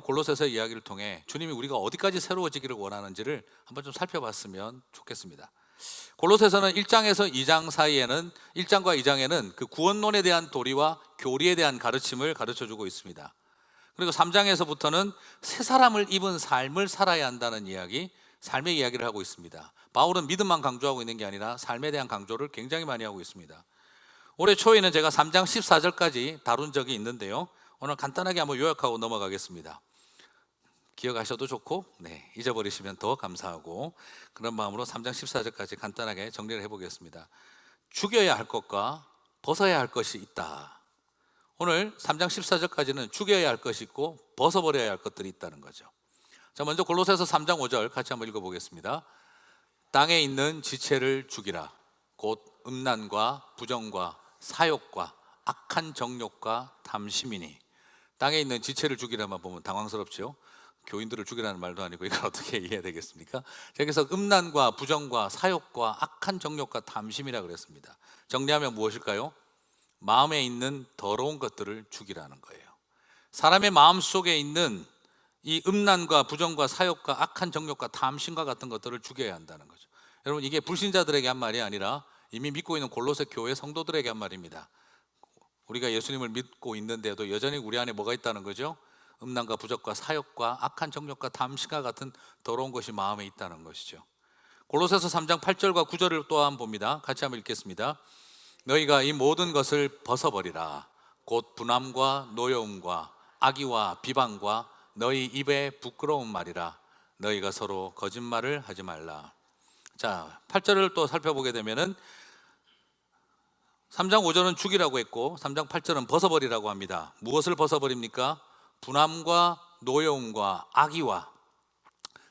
골로새서 이야기를 통해 주님이 우리가 어디까지 새로워지기를 원하는지를 한번 좀 살펴봤으면 좋겠습니다. 골로새서는 1장에서 2장 사이에는 1장과 2장에는 그 구원론에 대한 도리와 교리에 대한 가르침을 가르쳐주고 있습니다. 그리고 3장에서부터는 새 사람을 입은 삶을 살아야 한다는 이야기, 삶의 이야기를 하고 있습니다. 바울은 믿음만 강조하고 있는 게 아니라 삶에 대한 강조를 굉장히 많이 하고 있습니다. 올해 초에는 제가 3장 14절까지 다룬 적이 있는데요, 오늘 간단하게 한번 요약하고 넘어가겠습니다. 기억하셔도 좋고 잊어버리시면 더 감사하고, 그런 마음으로 3장 14절까지 간단하게 정리를 해보겠습니다. 죽여야 할 것과 벗어야 할 것이 있다. 오늘 3장 14절까지는 죽여야 할 것이 있고 벗어버려야 할 것들이 있다는 거죠. 자, 먼저 골로새서 3장 5절 같이 한번 읽어보겠습니다. 땅에 있는 지체를 죽이라. 곧 음란과 부정과 사욕과 악한 정욕과 탐심이니. 땅에 있는 지체를 죽이라만 보면 당황스럽죠. 교인들을 죽이라는 말도 아니고 이걸 어떻게 이해해야 되겠습니까? 여기서 음란과 부정과 사욕과 악한 정욕과 탐심이라 그랬습니다. 정리하면 무엇일까요? 마음에 있는 더러운 것들을 죽이라는 거예요. 사람의 마음 속에 있는 이 음란과 부정과 사욕과 악한 정욕과 탐심과 같은 것들을 죽여야 한다는 거죠. 여러분, 이게 불신자들에게 한 말이 아니라 이미 믿고 있는 골로새 교회 성도들에게 한 말입니다. 우리가 예수님을 믿고 있는데도 여전히 우리 안에 뭐가 있다는 거죠? 음란과 부정과 사욕과 악한 정욕과 탐심과 같은 더러운 것이 마음에 있다는 것이죠. 골로새서 3장 8절과 9절을 또한 봅니다. 같이 한번 읽겠습니다. 너희가 이 모든 것을 벗어버리라. 곧 분함과 노여움과 악의와 비방과 너희 입에 부끄러운 말이라. 너희가 서로 거짓말을 하지 말라. 자, 8절을 또 살펴보게 되면은 3장 5절은 죽이라고 했고 3장 8절은 벗어버리라고 합니다. 무엇을 벗어버립니까? 분함과 노여움과 악의와,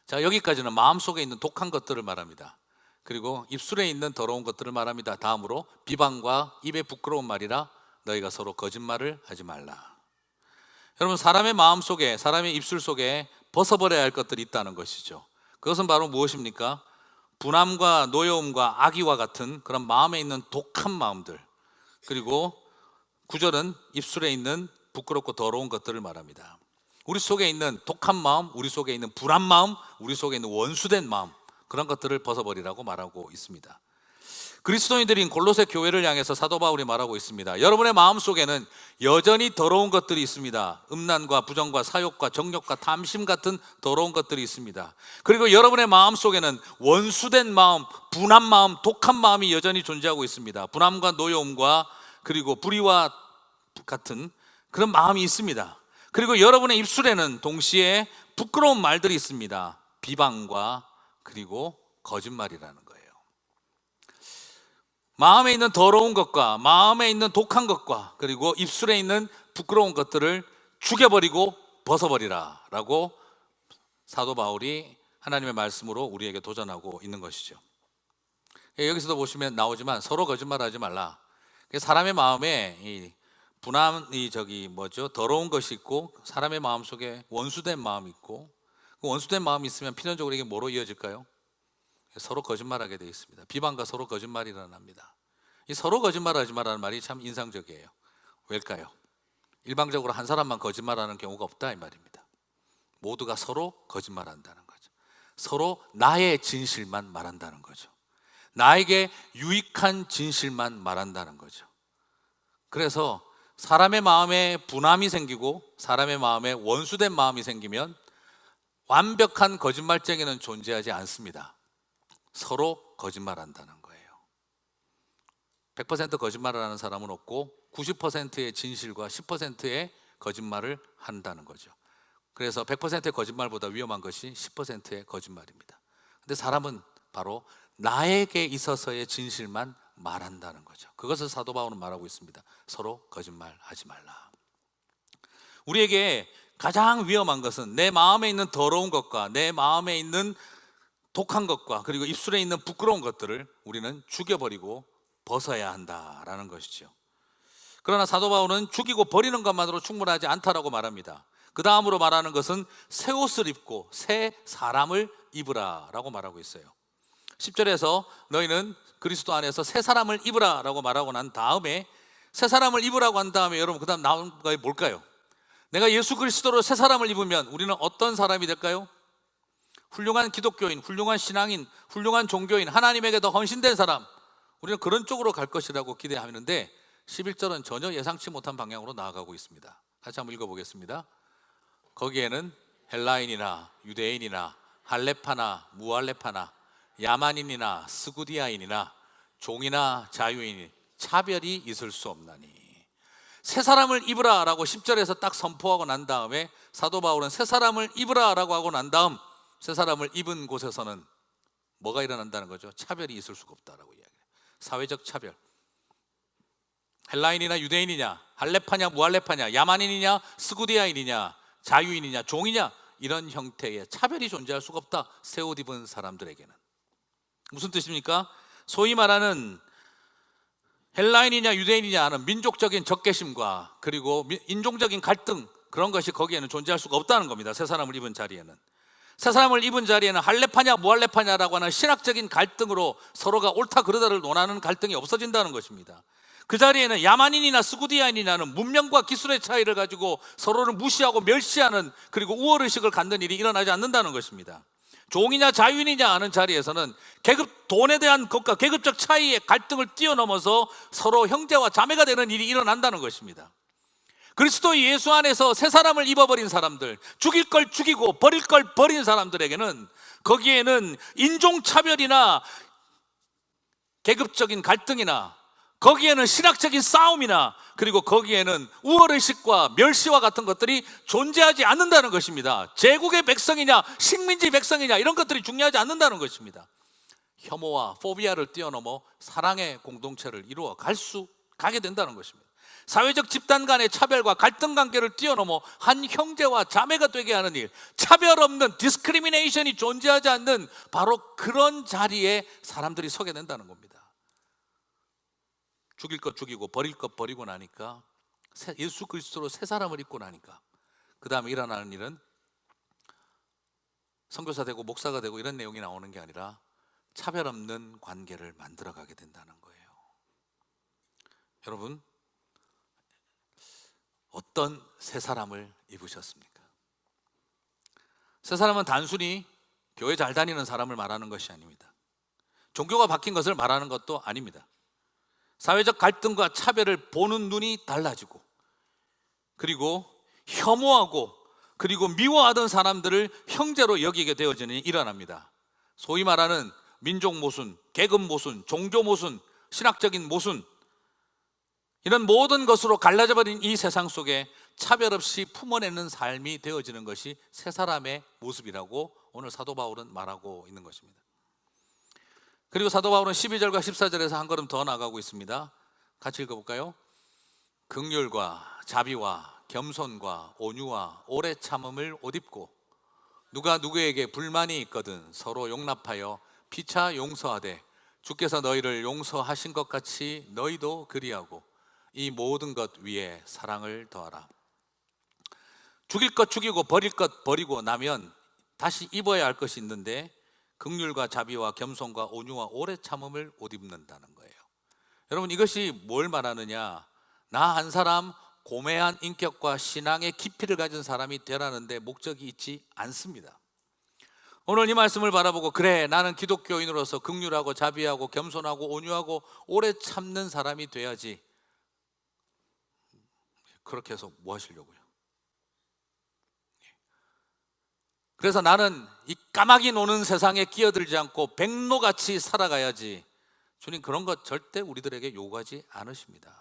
자, 여기까지는 마음속에 있는 독한 것들을 말합니다. 그리고 입술에 있는 더러운 것들을 말합니다. 다음으로 비방과 입에 부끄러운 말이라. 너희가 서로 거짓말을 하지 말라. 여러분, 사람의 마음 속에, 사람의 입술 속에 벗어버려야 할 것들이 있다는 것이죠. 그것은 바로 무엇입니까? 분함과 노여움과 악의와 같은 그런 마음에 있는 독한 마음들, 그리고 9절은 입술에 있는 부끄럽고 더러운 것들을 말합니다. 우리 속에 있는 독한 마음, 우리 속에 있는 불안 마음, 우리 속에 있는 원수된 마음, 그런 것들을 벗어버리라고 말하고 있습니다. 그리스도인들인 골로새 교회를 향해서 사도 바울이 말하고 있습니다. 여러분의 마음 속에는 여전히 더러운 것들이 있습니다. 음란과 부정과 사욕과 정욕과 탐심 같은 더러운 것들이 있습니다. 그리고 여러분의 마음 속에는 원수된 마음, 분한 마음, 독한 마음이 여전히 존재하고 있습니다. 분함과 노여움과 그리고 불의와 같은 그런 마음이 있습니다. 그리고 여러분의 입술에는 동시에 부끄러운 말들이 있습니다. 비방과 그리고 거짓말이라는 거예요. 마음에 있는 더러운 것과 마음에 있는 독한 것과 그리고 입술에 있는 부끄러운 것들을 죽여버리고 벗어버리라 라고 사도 바울이 하나님의 말씀으로 우리에게 도전하고 있는 것이죠. 여기서도 보시면 나오지만 서로 거짓말하지 말라. 사람의 마음에 이 분함, 더러운 것이 있고 사람의 마음 속에 원수된 마음이 있고, 그 원수된 마음이 있으면 필연적으로 이게 뭐로 이어질까요? 서로 거짓말하게 되어 있습니다. 비방과 서로 거짓말이라는 합니다. 이 서로 거짓말하지 말라는 말이 참 인상적이에요. 왜일까요? 일방적으로 한 사람만 거짓말하는 경우가 없다 이 말입니다. 모두가 서로 거짓말한다는 거죠. 서로 나의 진실만 말한다는 거죠. 나에게 유익한 진실만 말한다는 거죠. 그래서 사람의 마음에 분함이 생기고 사람의 마음에 원수된 마음이 생기면 완벽한 거짓말쟁이는 존재하지 않습니다. 서로 거짓말한다는 거예요. 100% 거짓말을 하는 사람은 없고 90%의 진실과 10%의 거짓말을 한다는 거죠. 그래서 100%의 거짓말보다 위험한 것이 10%의 거짓말입니다. 근데 사람은 바로 나에게 있어서의 진실만 말한다는 거죠. 그것을 사도 바울은 말하고 있습니다. 서로 거짓말하지 말라. 우리에게 가장 위험한 것은 내 마음에 있는 더러운 것과 내 마음에 있는 독한 것과 그리고 입술에 있는 부끄러운 것들을 우리는 죽여버리고 벗어야 한다라는 것이죠. 그러나 사도 바울은 죽이고 버리는 것만으로 충분하지 않다라고 말합니다. 그 다음으로 말하는 것은 새 옷을 입고 새 사람을 입으라 라고 말하고 있어요. 10절에서 너희는 그리스도 안에서 새 사람을 입으라 라고 말하고 난 다음에, 새 사람을 입으라고 한 다음에 여러분 그 다음 나온 게 뭘까요? 내가 예수 그리스도로 새 사람을 입으면 우리는 어떤 사람이 될까요? 훌륭한 기독교인, 훌륭한 신앙인, 훌륭한 종교인, 하나님에게 더 헌신된 사람, 우리는 그런 쪽으로 갈 것이라고 기대하는데 11절은 전혀 예상치 못한 방향으로 나아가고 있습니다. 다시 한번 읽어보겠습니다. 거기에는 헬라인이나 유대인이나 할레파나 무할레파나 야만인이나 스구디아인이나 종이나 자유인이 차별이 있을 수 없나니 새 사람을 입으라 라고 10절에서 딱 선포하고 난 다음에 사도 바울은 새 사람을 입으라 라고 하고 난 다음 새 사람을 입은 곳에서는 뭐가 일어난다는 거죠? 차별이 있을 수가 없다라고 이야기해요. 사회적 차별. 헬라인이나 유대인이냐, 할레파냐 무할레파냐, 야만인이냐 스구디아인이냐, 자유인이냐 종이냐, 이런 형태의 차별이 존재할 수가 없다. 새 옷 입은 사람들에게는. 무슨 뜻입니까? 소위 말하는 헬라인이냐 유대인이냐 하는 민족적인 적개심과 그리고 인종적인 갈등, 그런 것이 거기에는 존재할 수가 없다는 겁니다. 새 사람을 입은 자리에는. 새 사람을 입은 자리에는 할레파냐 무할레파냐라고 하는 신학적인 갈등으로 서로가 옳다 그르다를 논하는 갈등이 없어진다는 것입니다. 그 자리에는 야만인이나 스구디아인이라는 문명과 기술의 차이를 가지고 서로를 무시하고 멸시하는, 그리고 우월의식을 갖는 일이 일어나지 않는다는 것입니다. 종이냐 자유인이냐 하는 자리에서는 계급, 돈에 대한 것과 계급적 차이의 갈등을 뛰어넘어서 서로 형제와 자매가 되는 일이 일어난다는 것입니다. 그리스도 예수 안에서 새 사람을 입어버린 사람들, 죽일 걸 죽이고 버릴 걸 버린 사람들에게는 거기에는 인종차별이나 계급적인 갈등이나 거기에는 신학적인 싸움이나 그리고 거기에는 우월의식과 멸시와 같은 것들이 존재하지 않는다는 것입니다. 제국의 백성이냐 식민지 백성이냐 이런 것들이 중요하지 않는다는 것입니다. 혐오와 포비아를 뛰어넘어 사랑의 공동체를 이루어 가게 된다는 것입니다. 사회적 집단 간의 차별과 갈등 관계를 뛰어넘어 한 형제와 자매가 되게 하는 일, 차별 없는 디스크리미네이션이 존재하지 않는 바로 그런 자리에 사람들이 서게 된다는 겁니다. 죽일 것 죽이고 버릴 것 버리고 나니까, 예수 그리스도로 새 사람을 입고 나니까 그 다음에 일어나는 일은 선교사 되고 목사가 되고 이런 내용이 나오는 게 아니라 차별 없는 관계를 만들어가게 된다는 거예요. 여러분, 어떤 새 사람을 입으셨습니까? 새 사람은 단순히 교회 잘 다니는 사람을 말하는 것이 아닙니다. 종교가 바뀐 것을 말하는 것도 아닙니다. 사회적 갈등과 차별을 보는 눈이 달라지고, 그리고 혐오하고 그리고 미워하던 사람들을 형제로 여기게 되어지는 일이 일어납니다. 소위 말하는 민족 모순, 계급 모순, 종교 모순, 신학적인 모순, 이런 모든 것으로 갈라져 버린 이 세상 속에 차별 없이 품어내는 삶이 되어지는 것이 새 사람의 모습이라고 오늘 사도 바울은 말하고 있는 것입니다. 그리고 사도 바울은 12절과 14절에서 한 걸음 더 나가고 있습니다. 같이 읽어볼까요? 긍휼과 자비와 겸손과 온유와 오래 참음을 옷 입고 누가 누구에게 불만이 있거든 서로 용납하여 피차 용서하되 주께서 너희를 용서하신 것 같이 너희도 그리하고 이 모든 것 위에 사랑을 더하라. 죽일 것 죽이고 버릴 것 버리고 나면 다시 입어야 할 것이 있는데 긍휼과 자비와 겸손과 온유와 오래 참음을 옷 입는다는 거예요. 여러분, 이것이 뭘 말하느냐? 나 한 사람 고매한 인격과 신앙의 깊이를 가진 사람이 되라는데 목적이 있지 않습니다. 오늘 이 말씀을 바라보고 그래, 나는 기독교인으로서 긍휼하고 자비하고 겸손하고 온유하고 오래 참는 사람이 돼야지. 그렇게 해서 뭐 하시려고요? 그래서 나는 이 까마귀 노는 세상에 끼어들지 않고 백로같이 살아가야지. 주님 그런 것 절대 우리들에게 요구하지 않으십니다.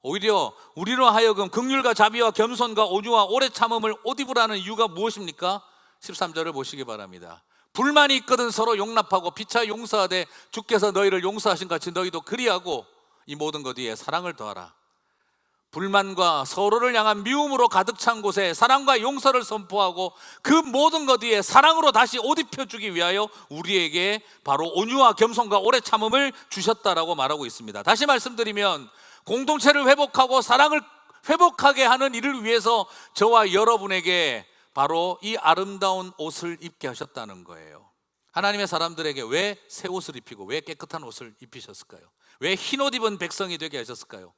오히려 우리로 하여금 긍휼과 자비와 겸손과 온유와 오래 참음을 옷 입으라는 이유가 무엇입니까? 13절을 보시기 바랍니다. 불만이 있거든 서로 용납하고 피차 용서하되 주께서 너희를 용서하신 같이 너희도 그리하고 이 모든 것 위에 사랑을 더하라. 불만과 서로를 향한 미움으로 가득 찬 곳에 사랑과 용서를 선포하고 그 모든 것 위에 사랑으로 다시 옷 입혀주기 위하여 우리에게 바로 온유와 겸손과 오래 참음을 주셨다라고 말하고 있습니다. 다시 말씀드리면 공동체를 회복하고 사랑을 회복하게 하는 일을 위해서 저와 여러분에게 바로 이 아름다운 옷을 입게 하셨다는 거예요. 하나님의 사람들에게 왜 새 옷을 입히고 왜 깨끗한 옷을 입히셨을까요? 왜 흰 옷 입은 백성이 되게 하셨을까요?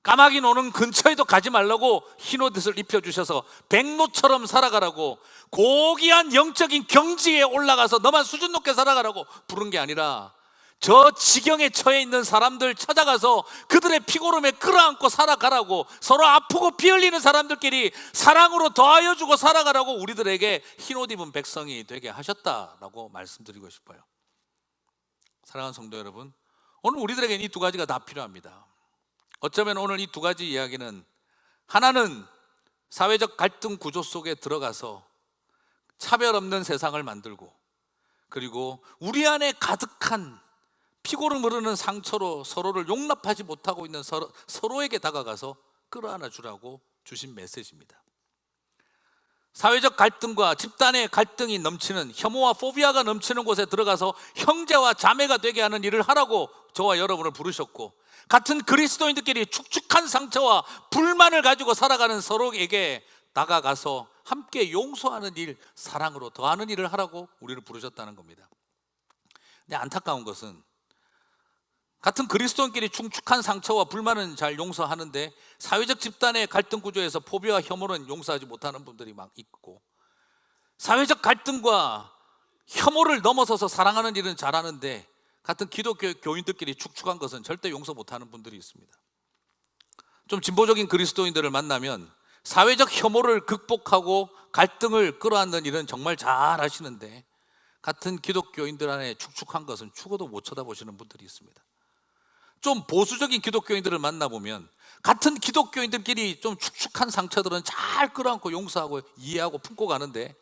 까마귀 노는 근처에도 가지 말라고 흰 옷을 입혀주셔서 백로처럼 살아가라고, 고귀한 영적인 경지에 올라가서 너만 수준 높게 살아가라고 부른 게 아니라, 저 지경에 처해 있는 사람들 찾아가서 그들의 피고름에 끌어안고 살아가라고, 서로 아프고 피 흘리는 사람들끼리 사랑으로 더하여 주고 살아가라고 우리들에게 흰 옷 입은 백성이 되게 하셨다라고 말씀드리고 싶어요. 사랑하는 성도 여러분, 오늘 우리들에게는 이 두 가지가 다 필요합니다. 어쩌면 오늘 이 두 가지 이야기는, 하나는 사회적 갈등 구조 속에 들어가서 차별 없는 세상을 만들고, 그리고 우리 안에 가득한 피고름 흐르는 상처로 서로를 용납하지 못하고 있는 서로에게 다가가서 끌어안아 주라고 주신 메시지입니다. 사회적 갈등과 집단의 갈등이 넘치는, 혐오와 포비아가 넘치는 곳에 들어가서 형제와 자매가 되게 하는 일을 하라고 저와 여러분을 부르셨고, 같은 그리스도인들끼리 축축한 상처와 불만을 가지고 살아가는 서로에게 다가가서 함께 용서하는 일, 사랑으로 더하는 일을 하라고 우리를 부르셨다는 겁니다. 근데 안타까운 것은, 같은 그리스도인끼리 축축한 상처와 불만은 잘 용서하는데 사회적 집단의 갈등 구조에서 포비와 혐오는 용서하지 못하는 분들이 막 있고, 사회적 갈등과 혐오를 넘어서서 사랑하는 일은 잘하는데 같은 기독교 교인들끼리 축축한 것은 절대 용서 못하는 분들이 있습니다. 좀 진보적인 그리스도인들을 만나면 사회적 혐오를 극복하고 갈등을 끌어안는 일은 정말 잘 하시는데, 같은 기독교인들 안에 축축한 것은 죽어도 못 쳐다보시는 분들이 있습니다. 좀 보수적인 기독교인들을 만나보면 같은 기독교인들끼리 좀 축축한 상처들은 잘 끌어안고 용서하고 이해하고 품고 가는데,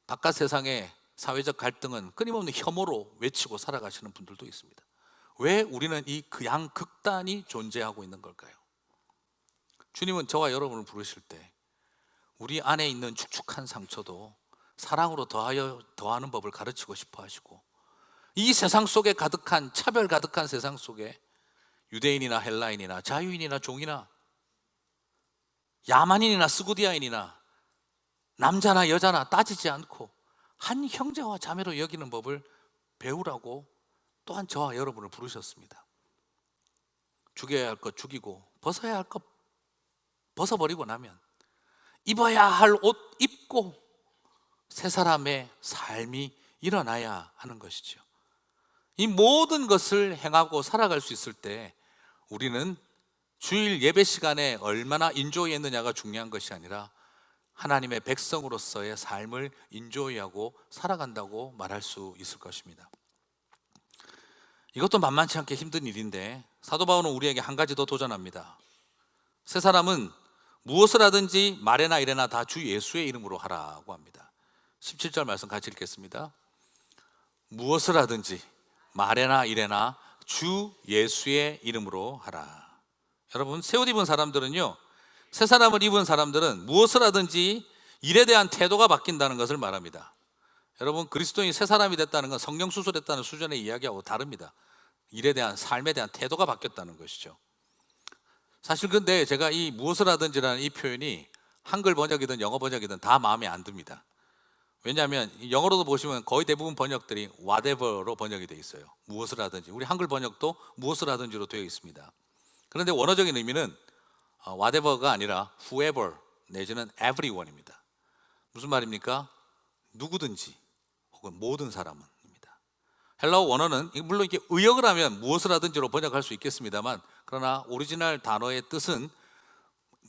바깥 세상에 사회적 갈등은 끊임없는 혐오로 외치고 살아가시는 분들도 있습니다. 왜 우리는 이 양극단이 존재하고 있는 걸까요? 주님은 저와 여러분을 부르실 때 우리 안에 있는 축축한 상처도 사랑으로 더하는 법을 가르치고 싶어 하시고, 이 세상 속에 가득한, 차별 가득한 세상 속에 유대인이나 헬라인이나 자유인이나 종이나 야만인이나 스구디아인이나 남자나 여자나 따지지 않고 한 형제와 자매로 여기는 법을 배우라고 또한 저와 여러분을 부르셨습니다. 죽여야 할 것 죽이고 벗어야 할 것 벗어버리고 나면 입어야 할 옷 입고 새 사람의 삶이 일어나야 하는 것이죠. 이 모든 것을 행하고 살아갈 수 있을 때 우리는 주일 예배 시간에 얼마나 인조이했느냐가 중요한 것이 아니라 하나님의 백성으로서의 삶을 인조이하고 살아간다고 말할 수 있을 것입니다. 이것도 만만치 않게 힘든 일인데 사도 바울은 우리에게 한 가지 더 도전합니다. 새 사람은 무엇을 하든지 말에나 일에나 다 주 예수의 이름으로 하라고 합니다. 17절 말씀 같이 읽겠습니다. 무엇을 하든지 말에나 일에나 주 예수의 이름으로 하라. 여러분, 새 옷 입은 사람들은요, 새 사람을 입은 사람들은 무엇을 하든지 일에 대한 태도가 바뀐다는 것을 말합니다. 여러분, 그리스도인이 새 사람이 됐다는 건 성령 수술했다는 수준의 이야기하고 다릅니다. 일에 대한, 삶에 대한 태도가 바뀌었다는 것이죠. 사실 근데 제가 이 무엇을 하든지라는 이 표현이 한글 번역이든 영어 번역이든 다 마음에 안 듭니다. 왜냐하면 영어로도 보시면 거의 대부분 번역들이 whatever로 번역이 되어 있어요. 무엇을 하든지. 우리 한글 번역도 무엇을 하든지로 되어 있습니다. 그런데 원어적인 의미는 whatever가 아니라 whoever 내지는 everyone입니다. 무슨 말입니까? 누구든지 혹은 모든 사람은 입니다. 헬라어 원어는 물론 이게 의역을 하면 무엇을 하든지로 번역할 수 있겠습니다만, 그러나 오리지널 단어의 뜻은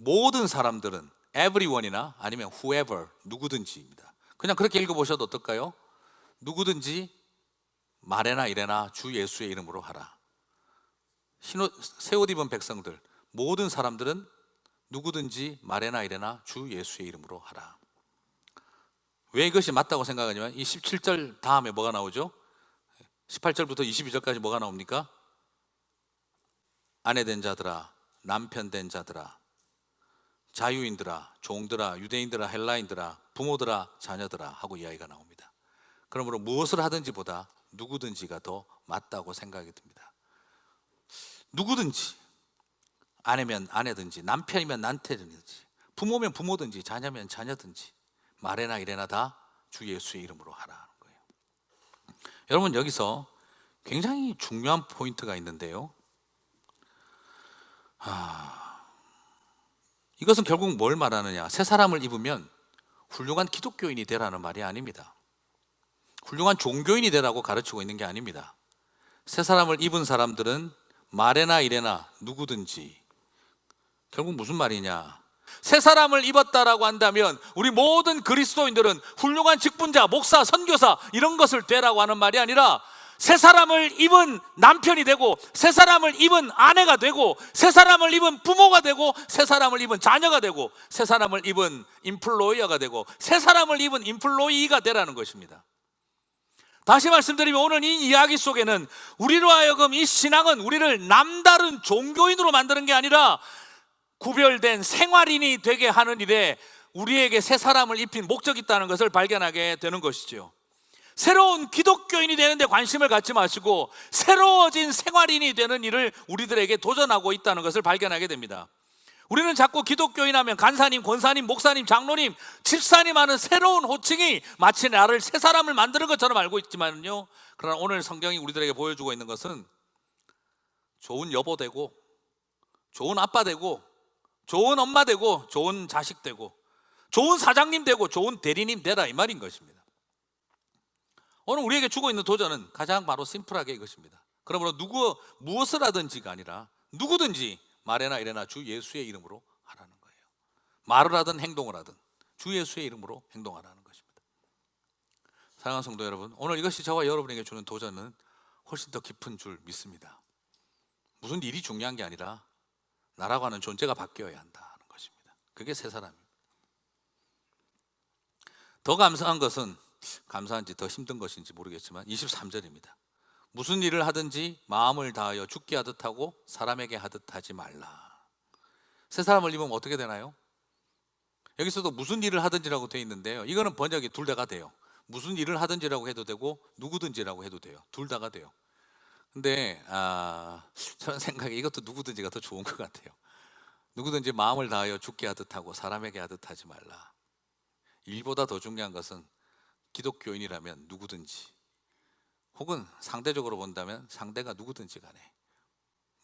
모든 사람들은 everyone이나 아니면 whoever, 누구든지입니다. 그냥 그렇게 읽어보셔도 어떨까요? 누구든지 말에나 일에나 주 예수의 이름으로 하라. 새 옷 입은 백성들, 모든 사람들은 누구든지 말에나 일에나 주 예수의 이름으로 하라. 왜 이것이 맞다고 생각하냐면 이 17절 다음에 뭐가 나오죠? 18절부터 22절까지 뭐가 나옵니까? 아내 된 자들아, 남편 된 자들아, 자유인들아, 종들아, 유대인들아, 헬라인들아, 부모들아, 자녀들아 하고 이야기가 나옵니다. 그러므로 무엇을 하든지보다 누구든지가 더 맞다고 생각이 듭니다. 누구든지, 아내면 아내든지, 남편이면 남편이든지, 부모면 부모든지, 자녀면 자녀든지 말에나 일에나 다 주 예수의 이름으로 하라는 거예요. 여러분, 여기서 굉장히 중요한 포인트가 있는데요. 이것은 결국 뭘 말하느냐? 새 사람을 입으면 훌륭한 기독교인이 되라는 말이 아닙니다. 훌륭한 종교인이 되라고 가르치고 있는 게 아닙니다. 새 사람을 입은 사람들은 말에나 이래나 누구든지, 결국 무슨 말이냐? 새 사람을 입었다라고 한다면 우리 모든 그리스도인들은 훌륭한 직분자, 목사, 선교사 이런 것을 되라고 하는 말이 아니라 새 사람을 입은 남편이 되고, 새 사람을 입은 아내가 되고, 새 사람을 입은 부모가 되고, 새 사람을 입은 자녀가 되고, 새 사람을 입은 인플로이어가 되고, 새 사람을 입은 인플로이가 되라는 것입니다. 다시 말씀드리면 오늘 이 이야기 속에는 우리로 하여금 이 신앙은 우리를 남다른 종교인으로 만드는 게 아니라 구별된 생활인이 되게 하는 일에 우리에게 새 사람을 입힌 목적이 있다는 것을 발견하게 되는 것이죠. 새로운 기독교인이 되는 데 관심을 갖지 마시고 새로워진 생활인이 되는 일을 우리들에게 도전하고 있다는 것을 발견하게 됩니다. 우리는 자꾸 기독교인 하면 간사님, 권사님, 목사님, 장로님, 집사님 하는 새로운 호칭이 마치 나를 새 사람을 만드는 것처럼 알고 있지만요, 그러나 오늘 성경이 우리들에게 보여주고 있는 것은 좋은 여보 되고, 좋은 아빠 되고, 좋은 엄마 되고, 좋은 자식 되고, 좋은 사장님 되고, 좋은 대리님 되라, 이 말인 것입니다. 오늘 우리에게 주고 있는 도전은 가장 바로 심플하게 이것입니다. 그러므로 무엇을 하든지가 아니라 누구든지 말에나 이래나 주 예수의 이름으로 하라는 거예요. 말을 하든 행동을 하든 주 예수의 이름으로 행동하라는 것입니다. 사랑하는 성도 여러분, 오늘 이것이 저와 여러분에게 주는 도전은 훨씬 더 깊은 줄 믿습니다. 무슨 일이 중요한 게 아니라 나라고 하는 존재가 바뀌어야 한다는 것입니다. 그게 새 사람입니다. 더 감사한 것은, 감사한지 더 힘든 것인지 모르겠지만 23절입니다. 무슨 일을 하든지 마음을 다하여 죽게 하듯 하고 사람에게 하듯 하지 말라. 새 사람을 입으면 어떻게 되나요? 여기서도 무슨 일을 하든지라고 되어 있는데요, 이거는 번역이 둘 다가 돼요. 무슨 일을 하든지라고 해도 되고 누구든지라고 해도 돼요. 둘 다가 돼요. 근데 저는 생각에 이것도 누구든지가 더 좋은 것 같아요. 누구든지 마음을 다하여 죽게 하듯 하고 사람에게 하듯 하지 말라. 일보다 더 중요한 것은 기독교인이라면 누구든지, 혹은 상대적으로 본다면 상대가 누구든지 간에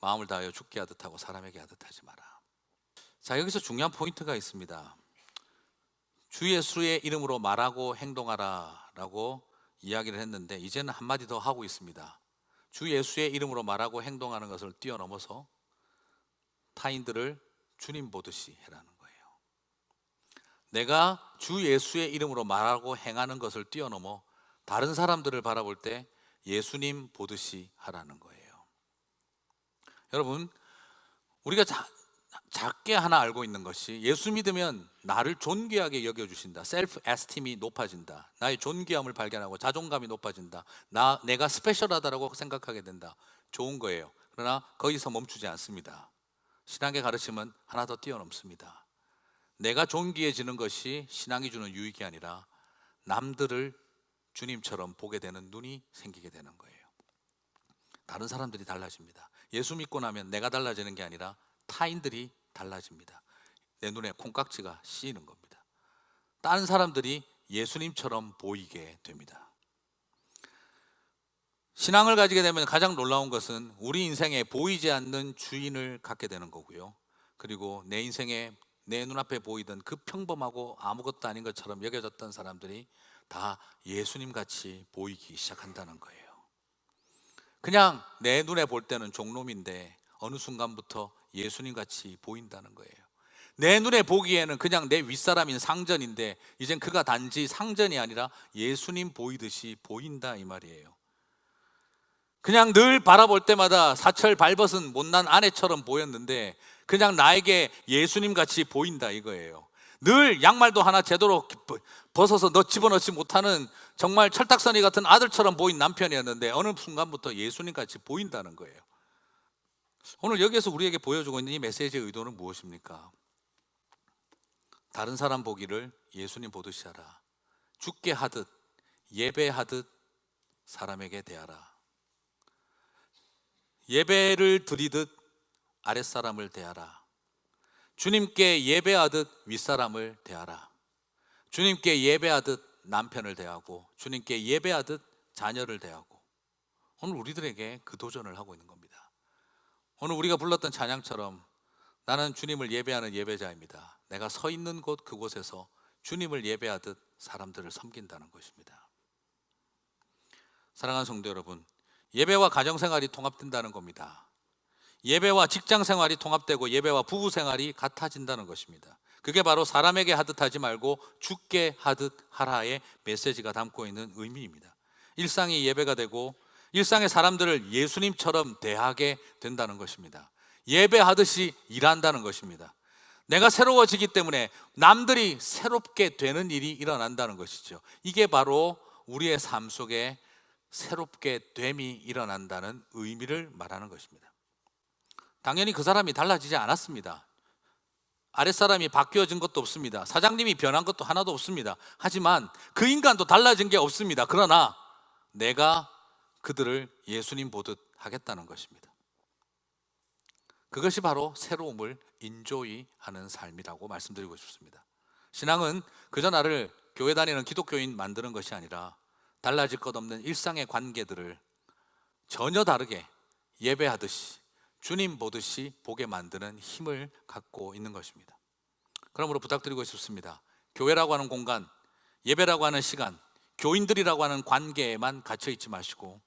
마음을 다하여 죽게 하듯 하고 사람에게 하듯 하지 마라. 자, 여기서 중요한 포인트가 있습니다. 주 예수의 이름으로 말하고 행동하라 라고 이야기를 했는데, 이제는 한마디 더 하고 있습니다. 주 예수의 이름으로 말하고 행동하는 것을 뛰어넘어서 타인들을 주님 보듯이 해라는 거예요. 내가 주 예수의 이름으로 말하고 행하는 것을 뛰어넘어 다른 사람들을 바라볼 때 예수님 보듯이 하라는 거예요. 여러분, 우리가 작게 하나 알고 있는 것이, 예수 믿으면 나를 존귀하게 여겨주신다, 셀프 에스팀이 높아진다, 나의 존귀함을 발견하고 자존감이 높아진다, 내가 스페셜하다라고 생각하게 된다. 좋은 거예요. 그러나 거기서 멈추지 않습니다. 신앙의 가르침은 하나 더 뛰어넘습니다. 내가 존귀해지는 것이 신앙이 주는 유익이 아니라 남들을 주님처럼 보게 되는 눈이 생기게 되는 거예요. 다른 사람들이 달라집니다. 예수 믿고 나면 내가 달라지는 게 아니라 타인들이 달라집니다. 내 눈에 콩깍지가 씌이는 겁니다. 다른 사람들이 예수님처럼 보이게 됩니다. 신앙을 가지게 되면 가장 놀라운 것은 우리 인생에 보이지 않는 주인을 갖게 되는 거고요, 그리고 내 인생에 내 눈앞에 보이던 그 평범하고 아무것도 아닌 것처럼 여겨졌던 사람들이 다 예수님 같이 보이기 시작한다는 거예요. 그냥 내 눈에 볼 때는 종놈인데 어느 순간부터 예수님 같이 보인다는 거예요. 내 눈에 보기에는 그냥 내 윗사람인 상전인데 이젠 그가 단지 상전이 아니라 예수님 보이듯이 보인다, 이 말이에요. 그냥 늘 바라볼 때마다 사철 발벗은 못난 아내처럼 보였는데 그냥 나에게 예수님 같이 보인다, 이거예요. 늘 양말도 하나 제대로 벗어서 집어넣지 못하는 정말 철딱서니 같은 아들처럼 보인 남편이었는데 어느 순간부터 예수님 같이 보인다는 거예요. 오늘 여기에서 우리에게 보여주고 있는 이 메시지의 의도는 무엇입니까? 다른 사람 보기를 예수님 보듯이 하라. 죽게 하듯 예배하듯 사람에게 대하라. 예배를 드리듯 아랫사람을 대하라. 주님께 예배하듯 윗사람을 대하라. 주님께 예배하듯 남편을 대하고 주님께 예배하듯 자녀를 대하고, 오늘 우리들에게 그 도전을 하고 있는 겁니다. 오늘 우리가 불렀던 찬양처럼 나는 주님을 예배하는 예배자입니다. 내가 서 있는 곳 그곳에서 주님을 예배하듯 사람들을 섬긴다는 것입니다. 사랑하는 성도 여러분, 예배와 가정생활이 통합된다는 겁니다. 예배와 직장생활이 통합되고 예배와 부부생활이 같아진다는 것입니다. 그게 바로 사람에게 하듯 하지 말고 주께 하듯 하라의 메시지가 담고 있는 의미입니다. 일상이 예배가 되고 일상의 사람들을 예수님처럼 대하게 된다는 것입니다. 예배하듯이 일한다는 것입니다. 내가 새로워지기 때문에 남들이 새롭게 되는 일이 일어난다는 것이죠. 이게 바로 우리의 삶 속에 새롭게 됨이 일어난다는 의미를 말하는 것입니다. 당연히 그 사람이 달라지지 않았습니다. 아랫사람이 바뀌어진 것도 없습니다. 사장님이 변한 것도 하나도 없습니다. 하지만 그 인간도 달라진 게 없습니다. 그러나 내가 그들을 예수님 보듯 하겠다는 것입니다. 그것이 바로 새로움을 인조이하는 삶이라고 말씀드리고 싶습니다. 신앙은 그저 나를 교회 다니는 기독교인 만드는 것이 아니라 달라질 것 없는 일상의 관계들을 전혀 다르게 예배하듯이 주님 보듯이 보게 만드는 힘을 갖고 있는 것입니다. 그러므로 부탁드리고 싶습니다. 교회라고 하는 공간, 예배라고 하는 시간, 교인들이라고 하는 관계에만 갇혀 있지 마시고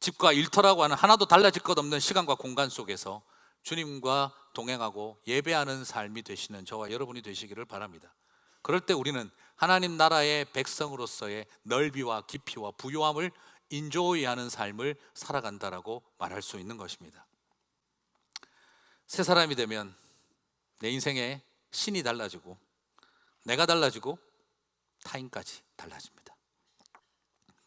집과 일터라고 하는 하나도 달라질 것 없는 시간과 공간 속에서 주님과 동행하고 예배하는 삶이 되시는 저와 여러분이 되시기를 바랍니다. 그럴 때 우리는 하나님 나라의 백성으로서의 넓이와 깊이와 부요함을 인조이하는 삶을 살아간다라고 말할 수 있는 것입니다. 새 사람이 되면 내 인생에 신이 달라지고 내가 달라지고 타인까지 달라집니다.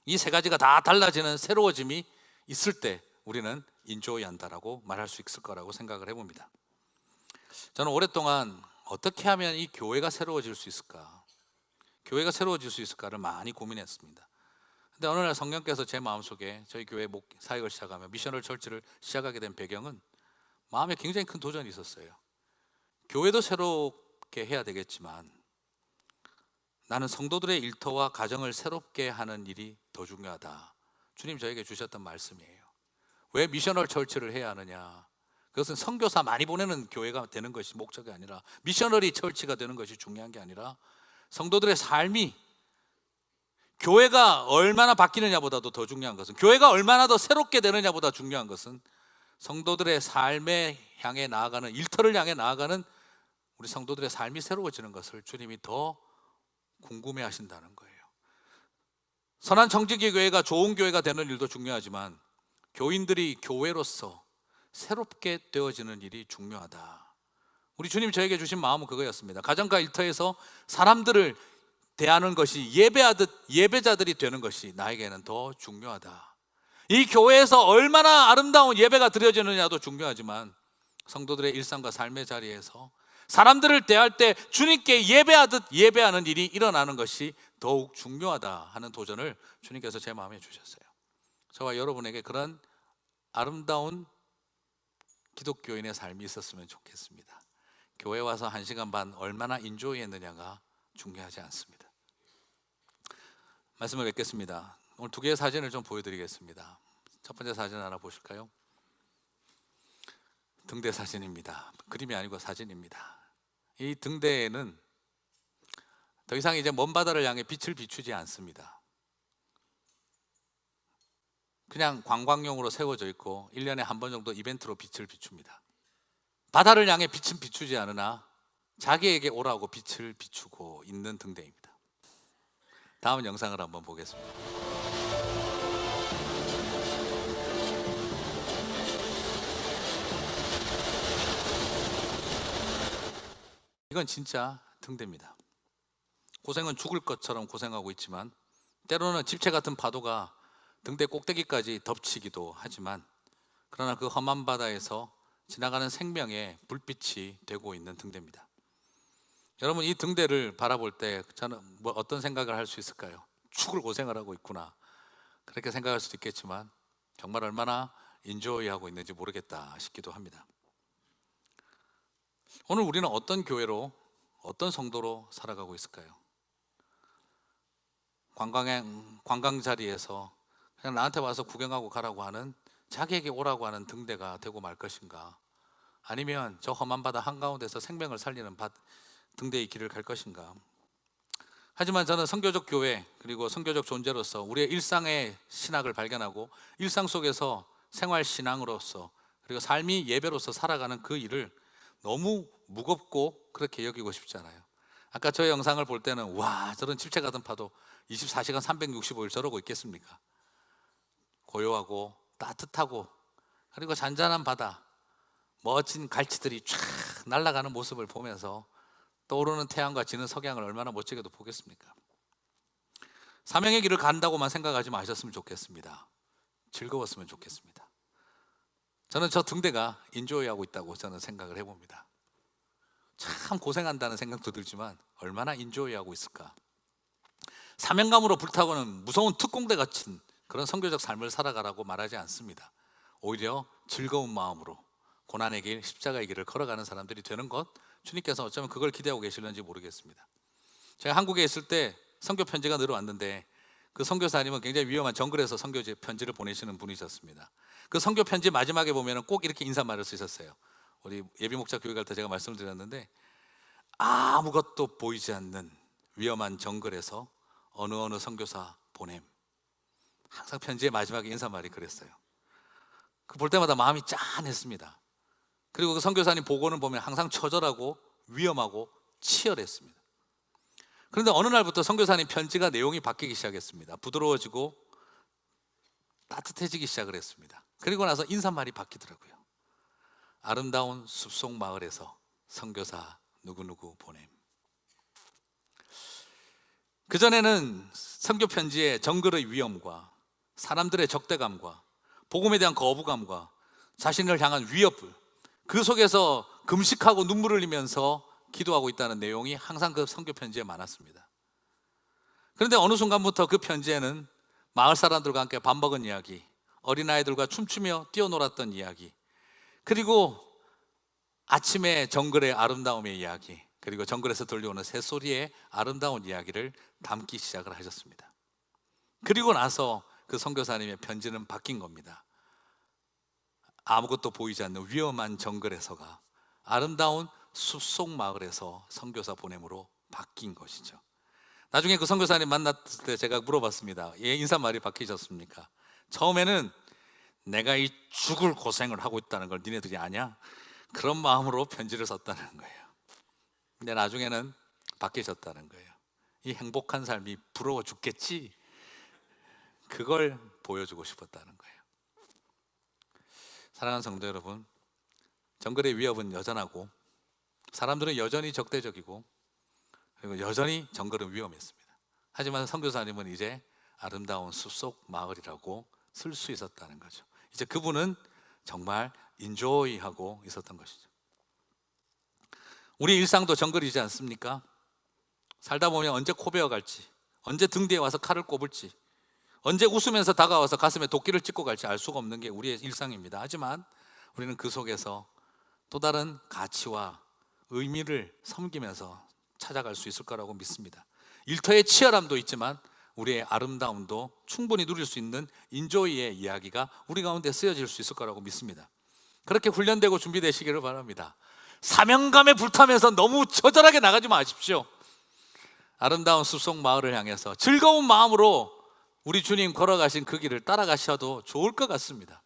이 세 가지가 다 달라지는 새로워짐이 있을 때 우리는 인조이한다라고 말할 수 있을 거라고 생각을 해봅니다. 저는 오랫동안 어떻게 하면 이 교회가 새로워질 수 있을까, 교회가 새로워질 수 있을까를 많이 고민했습니다. 근데 어느 날 성령께서 제 마음속에 저희 교회 사역을 시작하며 미셔널 철치를 시작하게 된 배경은 마음에 굉장히 큰 도전이 있었어요. 교회도 새롭게 해야 되겠지만 나는 성도들의 일터와 가정을 새롭게 하는 일이 더 중요하다. 주님 저에게 주셨던 말씀이에요. 왜 미셔널 철치를 해야 하느냐? 그것은 선교사 많이 보내는 교회가 되는 것이 목적이 아니라, 미셔너리 철치가 되는 것이 중요한 게 아니라 성도들의 삶이 교회가 얼마나 바뀌느냐보다도 더 중요한 것은, 교회가 얼마나 더 새롭게 되느냐보다 중요한 것은 성도들의 삶에 향해 나아가는, 일터를 향해 나아가는 우리 성도들의 삶이 새로워지는 것을 주님이 더 궁금해 하신다는 거예요. 선한 청지기 교회가 좋은 교회가 되는 일도 중요하지만 교인들이 교회로서 새롭게 되어지는 일이 중요하다. 우리 주님 저에게 주신 마음은 그거였습니다. 가정과 일터에서 사람들을 대하는 것이 예배하듯 예배자들이 되는 것이 나에게는 더 중요하다. 이 교회에서 얼마나 아름다운 예배가 드려지느냐도 중요하지만 성도들의 일상과 삶의 자리에서 사람들을 대할 때 주님께 예배하듯 예배하는 일이 일어나는 것이 더욱 중요하다 하는 도전을 주님께서 제 마음에 주셨어요. 저와 여러분에게 그런 아름다운 기독교인의 삶이 있었으면 좋겠습니다. 교회 와서 1시간 반 얼마나 인조이했느냐가 중요하지 않습니다. 말씀을 뵙겠습니다. 오늘 2개의 사진을 좀 보여드리겠습니다. 첫 번째 사진 하나 보실까요? 등대 사진입니다. 그림이 아니고 사진입니다. 이 등대에는 더 이상 이제 먼 바다를 향해 빛을 비추지 않습니다. 그냥 관광용으로 세워져 있고 1년에 한 번 정도 이벤트로 빛을 비춥니다. 바다를 향해 빛은 비추지 않으나 자기에게 오라고 빛을 비추고 있는 등대입니다. 다음 영상을 한번 보겠습니다. 이건 진짜 등대입니다. 고생은 죽을 것처럼 고생하고 있지만 때로는 집채 같은 파도가 등대 꼭대기까지 덮치기도 하지만, 그러나 그 험한 바다에서 지나가는 생명의 불빛이 되고 있는 등대입니다. 여러분, 이 등대를 바라볼 때 저는 어떤 생각을 할 수 있을까요? 죽을 고생을 하고 있구나, 그렇게 생각할 수도 있겠지만 정말 얼마나 인조이하고 있는지 모르겠다 싶기도 합니다. 오늘 우리는 어떤 교회로, 어떤 성도로 살아가고 있을까요? 관광 자리에서 그냥 나한테 와서 구경하고 가라고 하는, 자기에게 오라고 하는 등대가 되고 말 것인가? 아니면 저 험한 바다 한가운데서 생명을 살리는 등대의 길을 갈 것인가? 하지만 저는 선교적 교회 그리고 선교적 존재로서 우리의 일상의 신학을 발견하고 일상 속에서 생활 신앙으로서 그리고 삶이 예배로서 살아가는 그 일을 너무 무겁고 그렇게 여기고 싶지 않아요. 아까 저 영상을 볼 때는 와, 저런 집체 가든 파도 24시간 365일 저러고 있겠습니까? 고요하고 따뜻하고 그리고 잔잔한 바다, 멋진 갈치들이 쫙 날아가는 모습을 보면서 떠오르는 태양과 지는 석양을 얼마나 멋지게도 보겠습니까? 사명의 길을 간다고만 생각하지 마셨으면 좋겠습니다. 즐거웠으면 좋겠습니다. 저는 저 등대가 인조이하고 있다고 저는 생각을 해봅니다. 참 고생한다는 생각도 들지만 얼마나 인조이하고 있을까. 사명감으로 불타고는 무서운 특공대 같은 그런 선교적 삶을 살아가라고 말하지 않습니다. 오히려 즐거운 마음으로 고난의 길, 십자가의 길을 걸어가는 사람들이 되는 것, 주님께서 어쩌면 그걸 기대하고 계실는지 모르겠습니다. 제가 한국에 있을 때 선교 편지가 늘어왔는데 그 선교사님은 굉장히 위험한 정글에서 선교 편지를 보내시는 분이셨습니다. 그 선교 편지 마지막에 보면 꼭 이렇게 인사말을 쓰셨어요. 우리 예비 목자 교회 갈 때 제가 말씀을 드렸는데, 아무것도 보이지 않는 위험한 정글에서 어느 선교사 보냄. 항상 편지의 마지막에 인사말이 그랬어요. 그 볼 때마다 마음이 짠했습니다. 그리고 그 선교사님 보고는 보면 항상 처절하고 위험하고 치열했습니다. 그런데 어느 날부터 선교사님 편지가 내용이 바뀌기 시작했습니다. 부드러워지고 따뜻해지기 시작을 했습니다. 그리고 나서 인사말이 바뀌더라고요. 아름다운 숲속 마을에서 선교사 누구누구 보냄. 그전에는 선교 편지에 정글의 위험과 사람들의 적대감과 복음에 대한 거부감과 자신을 향한 위협을 그 속에서 금식하고 눈물을 흘리면서 기도하고 있다는 내용이 항상 그 선교 편지에 많았습니다. 그런데 어느 순간부터 그 편지에는 마을 사람들과 함께 밥 먹은 이야기, 어린아이들과 춤추며 뛰어놀았던 이야기, 그리고 아침에 정글의 아름다움의 이야기, 그리고 정글에서 들려오는 새소리의 아름다운 이야기를 담기 시작을 하셨습니다. 그리고 나서 그 선교사님의 편지는 바뀐 겁니다. 아무것도 보이지 않는 위험한 정글에서가 아름다운 숲속 마을에서 선교사 보냄으로 바뀐 것이죠. 나중에 그 선교사님 만났을 때 제가 물어봤습니다. 예, 인사말이 바뀌셨습니까? 처음에는 내가 이 죽을 고생을 하고 있다는 걸 니네들이 아냐? 그런 마음으로 편지를 썼다는 거예요. 근데 나중에는 바뀌셨다는 거예요. 이 행복한 삶이 부러워 죽겠지? 그걸 보여주고 싶었다는 거예요. 사랑하는 성도 여러분, 정글의 위협은 여전하고 사람들은 여전히 적대적이고 그리고 여전히 정글은 위험했습니다. 하지만 선교사님은 이제 아름다운 숲속 마을이라고 쓸 수 있었다는 거죠. 이제 그분은 정말 인조이하고 있었던 것이죠. 우리 일상도 정글이지 않습니까? 살다 보면 언제 코 베어갈지, 언제 등 뒤에 와서 칼을 꼽을지, 언제 웃으면서 다가와서 가슴에 도끼를 찍고 갈지 알 수가 없는 게 우리의 일상입니다. 하지만 우리는 그 속에서 또 다른 가치와 의미를 섬기면서 찾아갈 수 있을 거라고 믿습니다. 일터의 치열함도 있지만 우리의 아름다움도 충분히 누릴 수 있는 인조이의 이야기가 우리 가운데 쓰여질 수 있을 거라고 믿습니다. 그렇게 훈련되고 준비되시기를 바랍니다. 사명감에 불타면서 너무 처절하게 나가지 마십시오. 아름다운 숲속 마을을 향해서 즐거운 마음으로 우리 주님 걸어가신 그 길을 따라가셔도 좋을 것 같습니다.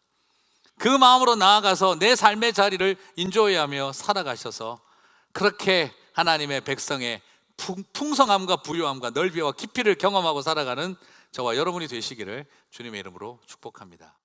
그 마음으로 나아가서 내 삶의 자리를 인조이하며 살아가셔서 그렇게 하나님의 백성의 풍성함과 부유함과 넓이와 깊이를 경험하고 살아가는 저와 여러분이 되시기를 주님의 이름으로 축복합니다.